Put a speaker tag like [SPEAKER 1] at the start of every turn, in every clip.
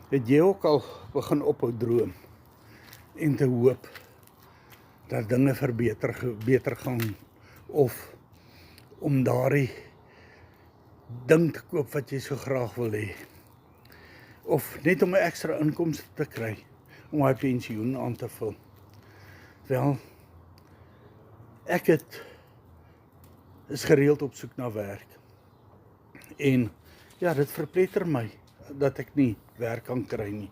[SPEAKER 1] Het jy ook al begin ophou droom en te hoop dat dinge beter gaan, of om daardie ding te koop wat jy so graag wil hê, of net om 'n ekstra inkomste te kry, om my pensioen aan te vul? Wel, ek is gereeld op soek na werk. En ja, dit verpletter my dat ek nie werk kan kry nie.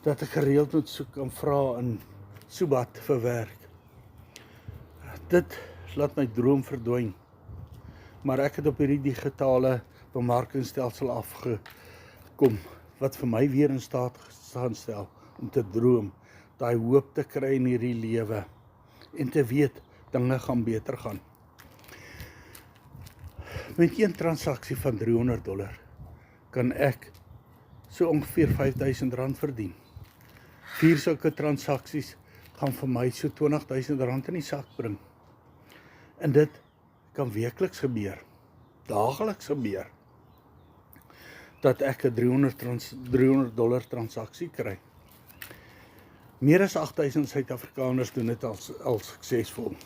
[SPEAKER 1] Dat ek gereeld moet soek en vra in Subat vir werk. Dit laat my droom verdwyn. Maar ek het op hierdie digitale bemarkingsstelsel afgekom, wat vir my weer in staat gaan stel om te droom, daai hoop te kry in hierdie lewe en te weet dinge gaan beter gaan. Met een transaksie van $300 kan ek so ongeveer R5.000 verdien. 4 sulke transaksies gaan vir my so R20.000 in die sak bring. En dit kan weekliks gebeur, daagliks gebeur, dat ek 'n $300 transaksie kry. Meer as 8.000 Suid-Afrikaners doen dit al suksesvol.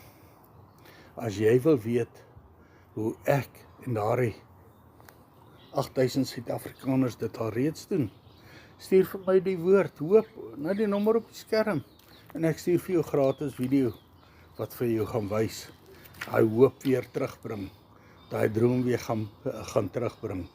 [SPEAKER 1] As jy wil weet hoe ek en daardie 8.000 Suid-Afrikaners dit al reeds doen, stuur vir my die woord hoop na die nommer op die skerm en ek stuur vir jou gratis video wat vir jou gaan wys, daai hoop weer terugbring, daai droom weer gaan terugbring.